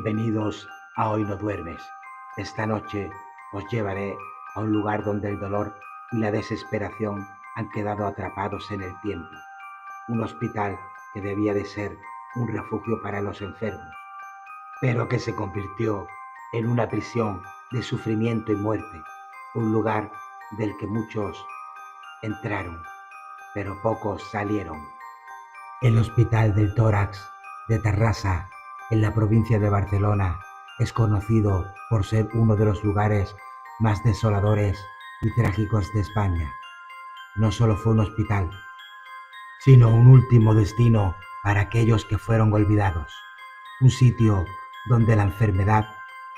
Bienvenidos a Hoy no duermes. Esta noche os llevaré a un lugar donde el dolor y la desesperación han quedado atrapados en el tiempo. Un hospital que debía de ser un refugio para los enfermos, pero que se convirtió en una prisión de sufrimiento y muerte. Un lugar del que muchos entraron, pero pocos salieron. El Hospital del Tórax de Terrassa, en la provincia de Barcelona, es conocido por ser uno de los lugares más desoladores y trágicos de España. No solo fue un hospital, sino un último destino para aquellos que fueron olvidados. Un sitio donde la enfermedad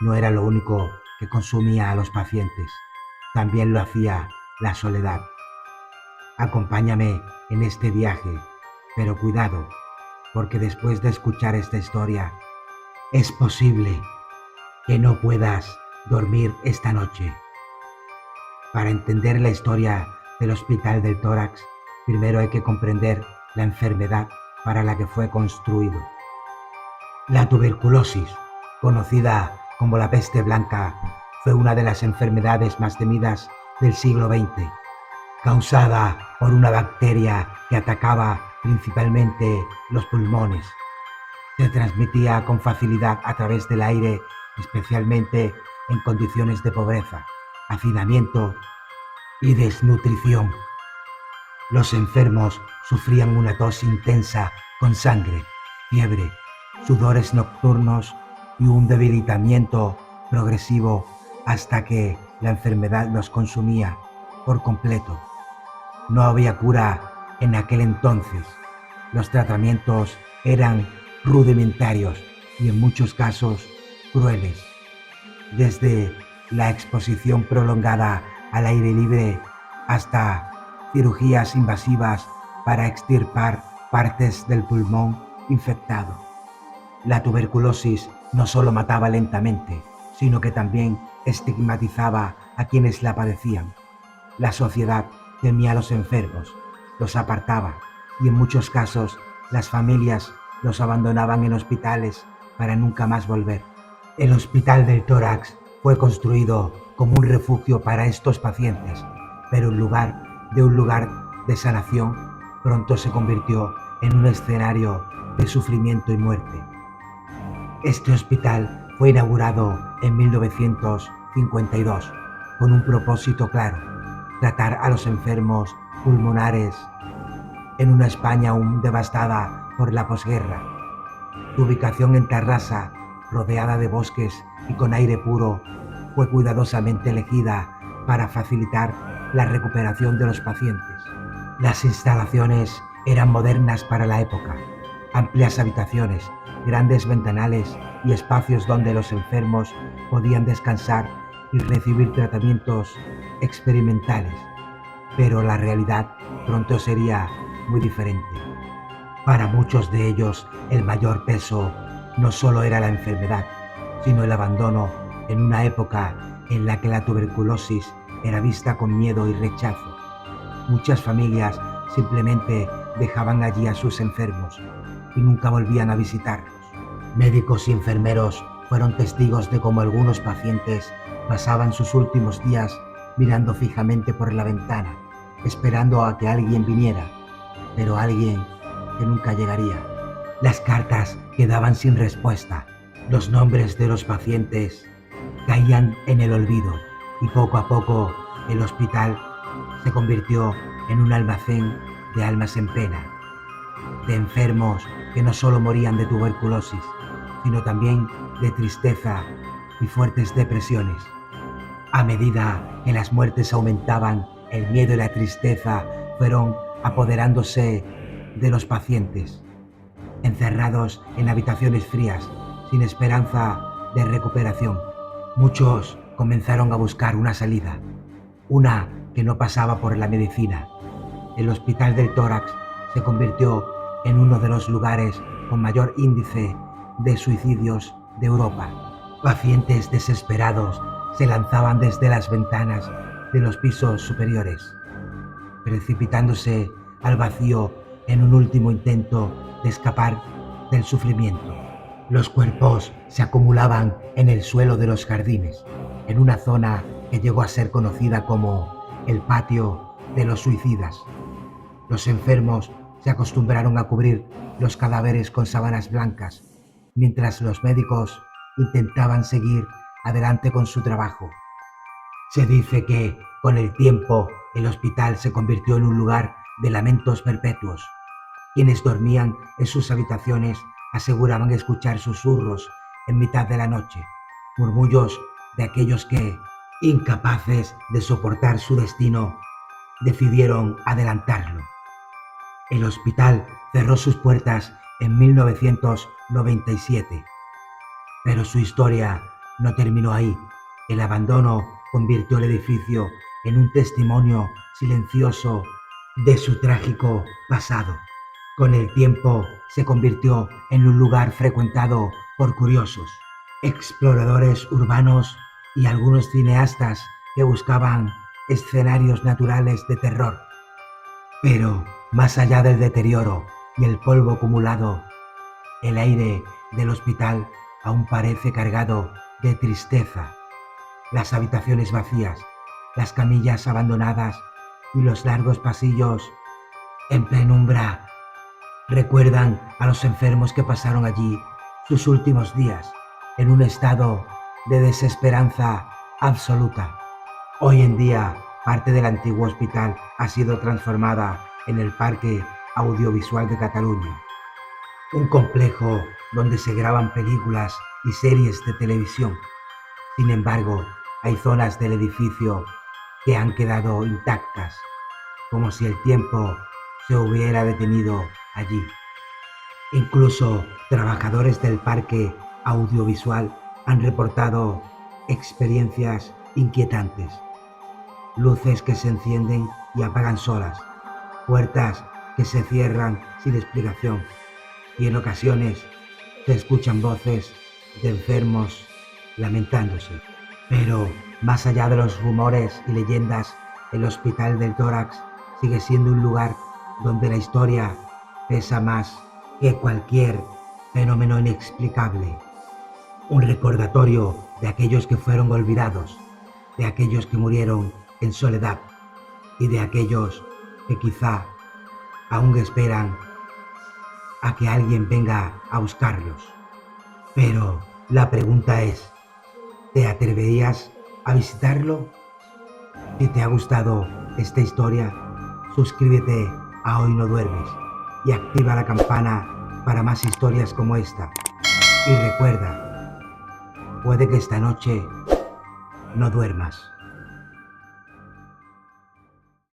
no era lo único que consumía a los pacientes, también lo hacía la soledad. Acompáñame en este viaje, pero cuidado, porque después de escuchar esta historia, es posible que no puedas dormir esta noche. Para entender la historia del Hospital del Tórax, primero hay que comprender la enfermedad para la que fue construido. La tuberculosis, conocida como la peste blanca, fue una de las enfermedades más temidas del siglo XX, causada por una bacteria que atacaba principalmente los pulmones. Se transmitía con facilidad a través del aire, especialmente en condiciones de pobreza, hacinamiento y desnutrición. Los enfermos sufrían una tos intensa con sangre, fiebre, sudores nocturnos y un debilitamiento progresivo hasta que la enfermedad los consumía por completo. No había cura en aquel entonces. Los tratamientos eran rudimentarios y en muchos casos crueles. Desde la exposición prolongada al aire libre hasta cirugías invasivas para extirpar partes del pulmón infectado. La tuberculosis no solo mataba lentamente, sino que también estigmatizaba a quienes la padecían. La sociedad temía a los enfermos, los apartaba y en muchos casos las familias los abandonaban en hospitales para nunca más volver. El Hospital del Tórax fue construido como un refugio para estos pacientes, pero en lugar de sanación, pronto se convirtió en un escenario de sufrimiento y muerte. Este hospital fue inaugurado en 1952 con un propósito claro: tratar a los enfermos pulmonares en una España aún devastada por la posguerra. Su ubicación en Terrassa, rodeada de bosques y con aire puro, fue cuidadosamente elegida para facilitar la recuperación de los pacientes. Las instalaciones eran modernas para la época: amplias habitaciones, grandes ventanales y espacios donde los enfermos podían descansar y recibir tratamientos experimentales. Pero la realidad pronto sería muy diferente. Para muchos de ellos, el mayor peso no solo era la enfermedad, sino el abandono en una época en la que la tuberculosis era vista con miedo y rechazo. Muchas familias simplemente dejaban allí a sus enfermos y nunca volvían a visitarlos. Médicos y enfermeros fueron testigos de cómo algunos pacientes pasaban sus últimos días mirando fijamente por la ventana, esperando a que alguien viniera, pero alguien que nunca llegaría. Las cartas quedaban sin respuesta, los nombres de los pacientes caían en el olvido y poco a poco el hospital se convirtió en un almacén de almas en pena, de enfermos que no solo morían de tuberculosis, sino también de tristeza y fuertes depresiones. A medida que las muertes aumentaban, el miedo y la tristeza fueron apoderándose de los pacientes, encerrados en habitaciones frías, sin esperanza de recuperación. Muchos comenzaron a buscar una salida, una que no pasaba por la medicina. El Hospital del Tórax se convirtió en uno de los lugares con mayor índice de suicidios de Europa. Pacientes desesperados se lanzaban desde las ventanas de los pisos superiores, precipitándose al vacío en un último intento de escapar del sufrimiento. Los cuerpos se acumulaban en el suelo de los jardines, en una zona que llegó a ser conocida como el patio de los suicidas. Los enfermos se acostumbraron a cubrir los cadáveres con sábanas blancas, mientras los médicos intentaban seguir adelante con su trabajo. Se dice que, con el tiempo, el hospital se convirtió en un lugar de lamentos perpetuos. Quienes dormían en sus habitaciones aseguraban escuchar susurros en mitad de la noche, murmullos de aquellos que, incapaces de soportar su destino, decidieron adelantarlo. El hospital cerró sus puertas en 1997, pero su historia no terminó ahí. El abandono convirtió el edificio en un testimonio silencioso de su trágico pasado. Con el tiempo se convirtió en un lugar frecuentado por curiosos, exploradores urbanos y algunos cineastas que buscaban escenarios naturales de terror. Pero, más allá del deterioro y el polvo acumulado, el aire del hospital aún parece cargado de tristeza. Las habitaciones vacías, las camillas abandonadas y los largos pasillos en penumbra recuerdan a los enfermos que pasaron allí sus últimos días en un estado de desesperanza absoluta. Hoy en día, parte del antiguo hospital ha sido transformada en el Parque Audiovisual de Cataluña, un complejo donde se graban películas y series de televisión. Sin embargo, hay zonas del edificio que han quedado intactas, como si el tiempo se hubiera detenido allí. Incluso trabajadores del parque audiovisual han reportado experiencias inquietantes. Luces que se encienden y apagan solas, puertas que se cierran sin explicación, y en ocasiones se escuchan voces de enfermos lamentándose. Pero más allá de los rumores y leyendas, el Hospital del Tórax sigue siendo un lugar donde la historia pesa más que cualquier fenómeno inexplicable. Un recordatorio de aquellos que fueron olvidados, de aquellos que murieron en soledad y de aquellos que quizá aún esperan a que alguien venga a buscarlos. Pero la pregunta es, ¿te atreverías a visitarlo? Si te ha gustado esta historia, suscríbete a Hoy No Duermes y activa la campana para más historias como esta. Y recuerda, puede que esta noche no duermas.